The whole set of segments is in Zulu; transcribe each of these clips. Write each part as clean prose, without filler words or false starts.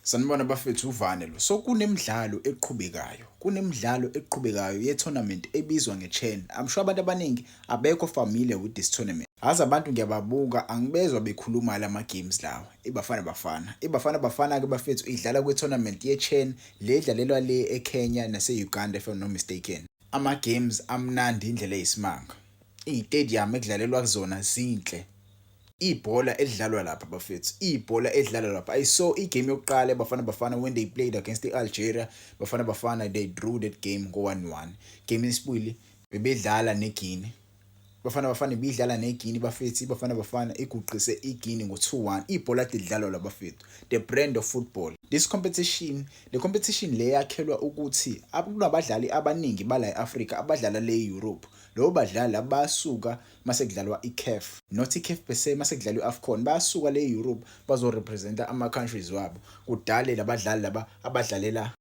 Sanibona bafethu uvane lo. So kunemidlalo eqhubekayo. Kunemidlalo eqhubekayo ye-tournament ebizwa nge-CHAN. I'm sure abantu abaningi abekho familiar with this tournament. Azi abantu ngiyababuka angibezwa bekhuluma lama games lawa. iBafana Bafana. iBafana Bafana ke bafethu idlala kwi-tournament ye-CHAN le idlalelwa le eKenya nase-Uganda if I'm not mistaken. Ama games amnandi indlela eyisimanga. Iy'tadium ekudlalelwa kuzona zinhle. Ibhola edlalwa lapha bafethu, ibhola edlalwa lapha. I saw igame yokuqala eBafana Bafana when they played against Algeria. Bafana Bafana they drew that game ngo 1-1. Game yesibili bebedlala neGuinea. Bafana Bafana bidlala neGuinea bafethu. Bafana Bafana iguqise iGuinea ngo 2-1. Ibhola lidlalwa la bafethu. The brand of football. This competition, le competition le yakhelwa ukuthi kunabadlali abaningi bala eAfrica abadlala le Europe. Lo badlali abasuka mase kudlalwa iCAF, not iCAF bese mase kudlalwa iAfcon, bayasuka le Europe bazo representa ama countries wabo. Kudale labadlali laba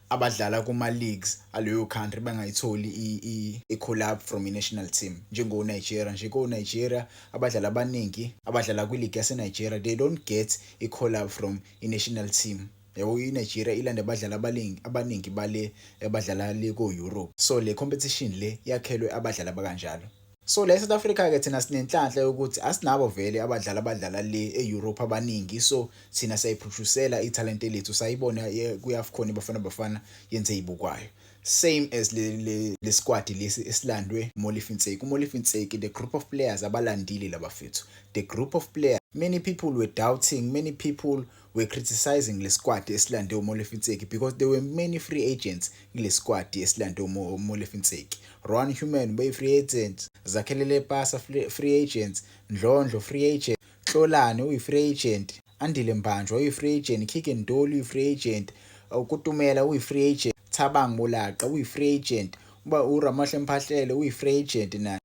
abadlala kuma leagues aleyo country bangayitholi i-collab from i-national team. Njengo Nigeria abadlali abaningi abadlala kwi-league yase Nigeria they don't get i-collab from i-national team. Yabo iNigeria ilanda abadlali abaningi bale abadlala le ko Europe. So le competition le yakhelwe abadlali abakanjalo. So la eSouth Africa ke thina sinenhlanhla yokuthi asinabo vele abadlala le eEurope abaningi, so thina siyayiproducela italent lethu sayibona kuyaFcon iBafana Bafana yenze ibukwayo. Same as le squad lesi esilandwe Molefintseki, the group of players abalandile labafethu. The group of players, many people were doubting, many people were criticizing le squad esilande uMolefintseki because there were many free agents in le squad esilande uMolefintseki. Ron Human bay free agent, Zakhelele Pasa free agent, Ndlondlo free agent, Xolani uyi-free agent, Andile Mbanjwa uyi-free agent, Kikendoli uyi-free agent, Kutumela uyi-free agent, Thabang Molaqa uyi-free agent, uRamahle Mphahlele uyi-free agent na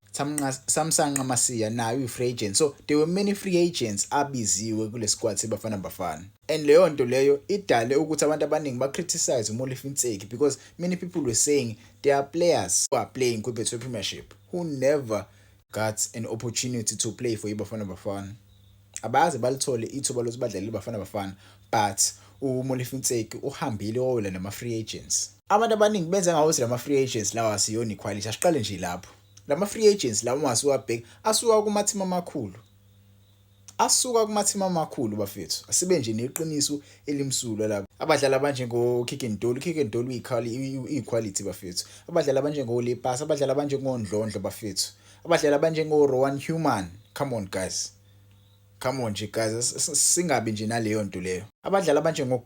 Samsanqa Masiya naye uyi-free agent. So there were many free agents abiziwe kule squad seBafana Bafana. And leyo nto leyo idale ukuthi abantu abaningi ba-criticize uMolefintseki because many people were saying there are players who are playing kwiBetway Premiership who never got an opportunity to play for iBafana Bafana. Abaze balithole ithuba lokuthi badlale iBafana Bafana, but uMolefintseki uhambile wawela nama-free agents. Abantu abaningi benza ngawothi lama-free agents lawa asiyona iquality. Asiqale nje lapho. Lama-free agents lawa masuwabheka asuka kumathima amakhulu. Bafethu. Asibe nje neqiniso elimsulwa lapha. Abadlali abanjengo Kikendoli uyi-quality bafethu. Abadlali abanjengo Lepasa, abadlali abanjengo Ndlondlo bafethu. Abadlali abanjengo Rowan Human. Come on guys. Singabi nje naleyo nto leyo. Abadlali abanjengo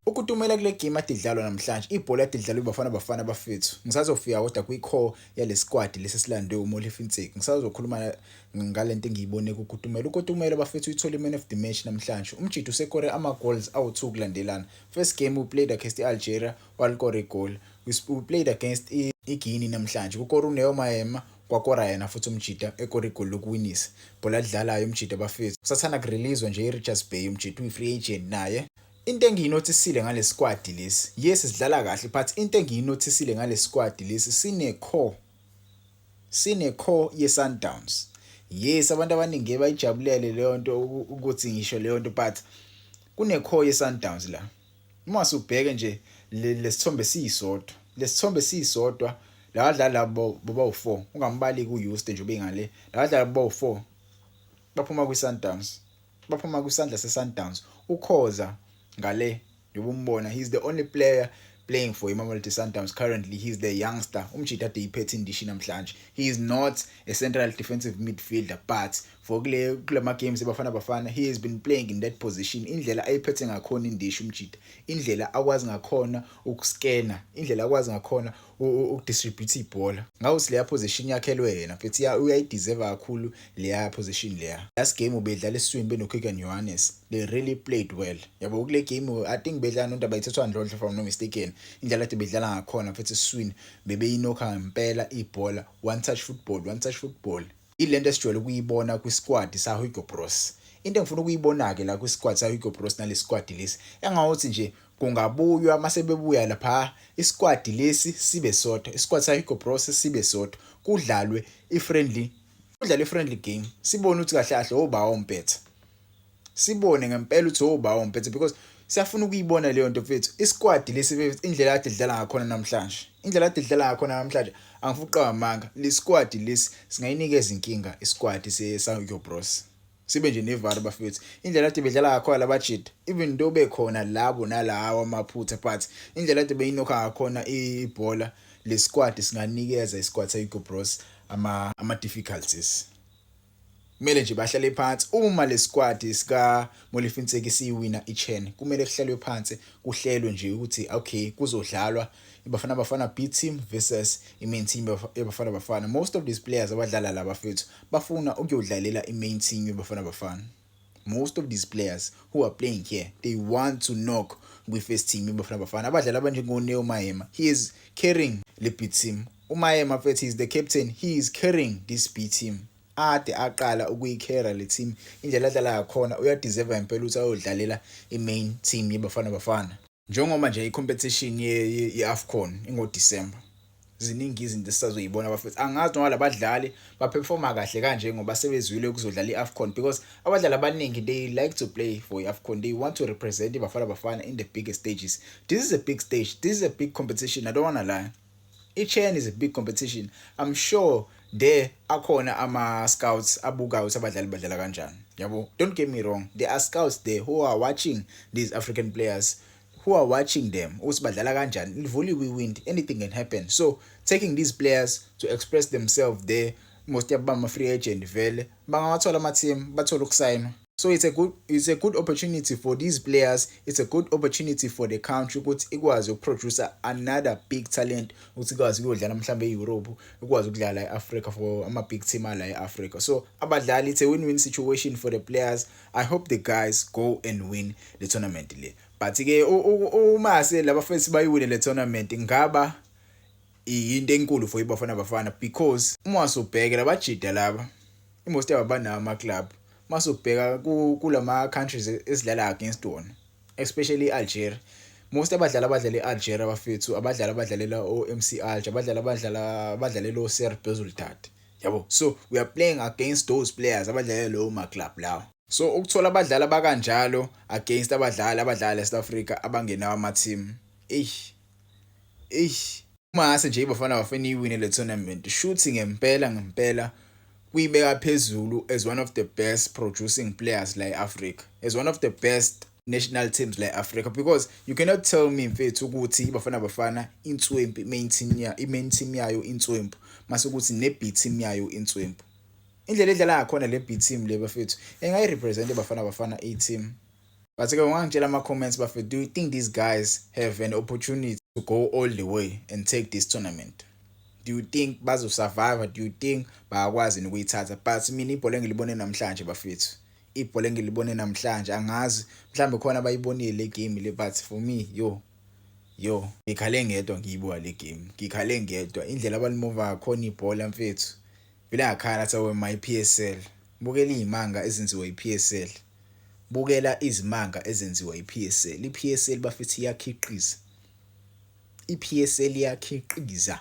Kutumela kule game adidlalwa namhlanje. Ibhola adidlalwa iBafana Bafana bafethu. Ngisazofika kodwa kwi-core yale squad lesesilandwe uMolefintseki. Ngisazokhuluma ngalento engiyibone kuKutumela. uKutumela bafethu uyithole man of the match namhlanje. Umjito usekore ama-goals awu-2 kulandelana. First game we played against Algeria, walikore goal. We played against iGuinea namhlanje. Kukore uNeo Maema kwakora yena futhi umjita ekore igoli lokuwinisa. Bhola lidlalayo umjita bafethu. Kusathana kureleasewa nje iRichards Bay umjita uyi-free agent naye. Into engiyinotisile ngale squad lesi, yes sidlala kahle but into engiyinotisile ngale squad lesi sine core ye-Sundowns. Yes abantu abaningi bayijabulele leyo nto ukuthi ngisho leyo nto, but kune core ye-Sundowns la. Uma usubheke nje lesithombe siyisodwa. Labadlali labo boba-4 ungambali ku-Houston nje ubengale. Labadlali boba-4 baphuma kwi-Sundowns. Baphuma kwisandla se-Sundowns. Ukhoza ngale yobumbona, he's the only player playing for Mamelodi Sundowns currently. He's the youngster umjita ade iphethe indishi namhlanje. He is not a central defensive midfielder, but for kulama games eBafana Bafana he has been playing in that position. Indlela ayiphethe ngakhona indishi umjita, indlela akwazi ngakhona ukuscanner, indlela akwazi ngakhona ukudistribute ibhola. Ngawuthi leya position yakhelwe yena futhi uyayideserve kakhulu leya position leya. Last game ubedlala esiswini benoKigan Johannes, they really played well. Yabo kule game I think bedlala nondaba ithethwa Ndlondlo if I'm not mistaken. Indlela ade bedlala ngakhona futhi esiswini bebeyinokha ngempela ibhola. One touch football. Ilento esijwayele ukuyibona kwi-squad saHugo Bros. Into engifuna ukuyibona ke la kwi-squad saHugo Bros nale squad lesi engawothi nje kungabuywa mase bebuya lapha isquad lesi sibe sodwa, isquad saHugo Bros sibe sodwa, kudlalwe i-friendly game. Sibone ukuthi kahle kahle oba wompetha. Sibone ngempela ukuthi oba wompetha because siyafuna ukuyibona leyo nto mfethu. Isquad lesi mfethu indlela kade idlala ngakhona namhlanje. Indlela kade idlala ngakhona namhlanje angifuqa amanga. Le squad lesi singayinikeza inkinga isquad se-Sayo Bros. Sibe nje nevara bafethu. Indlela kade bedlala ngakhona labajida. Even though bekhona labo nalawa amaphutha but indlela kade beyinokha ngakhona ibhola le squad singanikeza isquad se-Sayo Bros ama difficulties. Kumele nje bahlale phansi uma le squad sika Molifintseki siyiwina iChan. Kumele kuhlalwe phansi kuhlelwe nje ukuthi okay kuzodlalwa iBafana Bafana B team versus imain team yeBafana Bafana. Most of these players abadlala la bafethu bafuna ukuyodlalela imain team yeBafana Bafana. Most of these players who are playing here, they want to knock with first team yeBafana Bafana. Abadlala abanjengo Neo Maema, he is carrying the B team. uMaema mfethu is the captain, he is carrying this B team. Ade aqala ukuyikhera le team indlela adlala ngakhona uyadeserve impela ukuthi ayodlalela imain team yeBafana Bafana. Njengoba nje icompetition ye-AFCON ingoDecember. Ziningi izinto sisazoyibona abafethu. Angazi noma labadlali baperforma kahle kanje ngoba sebezwile ukuzodlala iAFCON because abadlali abaningi they like to play for iAFCON. They want to represent iBafana Bafana in the biggest stages. This is a big stage. This is a big competition. I don't want to lie. iChan is a big competition. I'm sure there akhona ama-scouts abukayo ukuthi abadlali badlala kanjani. Yabo, don't get me wrong. There are scouts there who are watching these African players, who are watching them ukuthi badlala kanjani. If only we win, anything can happen. So taking these players to express themselves there, most yabama free agent vele bangawathola ama-team bathola ukusayina. So it's a good opportunity for these players. It's a good opportunity for the country ukuthi ikwazi ukuproduce another big talent ukuthi ikwazi ukudlala mhlambe eEurope, ikwazi ukudlala eAfrica for ama big team ala eAfrica. So abadlali, it's a win-win situation for the players. I hope the guys go and win the tournament le. But ke uma se labafethu bayiwine le tournament ngaba into enkulu for iBafana Bafana because uma sobheka labajida laba most yabana ama club masubheka kulama countries esidlala against wona, especially Algeria. Most abadlala eAlgeria bafethu abadlalela o-MC Alger, abadlalela o-CR Belouizdad. Yabo, so we are playing against those players abadlalela lo ma club lawo. So ukuthola abadlali abakanjalo against abadlali eSouth Africa abangenawo ama team. Uma ase nje iBafana Bafana iwine le tournament, shooting ngempela kuyibeka phezulu as one of the best producing players like Africa, as one of the best national teams like Africa, because you cannot tell me mfethu ukuthi iBafana Bafana intswempu main team yayo intswempu masukuthi ne B team yayo intswempu. Indlela edlala ngakhona le B team le bafethu engayi represent iBafana Bafana A team. But ke ungangitshela ama comments bafethu, do you think these guys have an opportunity to go all the way and take this tournament? Do you think bazo survive? Do you think bayakwazi ukuyithatha? But mina ibhola engilibone namhlanje bafethu, ibhola engilibone namhlanje angazi mhlambe khona bayibonile le game le, but for me ngikhale ngedwa ngiyibuka le game. Ngikhale ngedwa indlela abalimova ngakhona ibhola mfethu. Vele ngakhala sawe my PSL. Bukela izimanga ezenziwa iPSL. Bukela izimanga ezenziwa iPSL. iPSL bafethu iyakhiqiza. iPSL iyakhiqiza.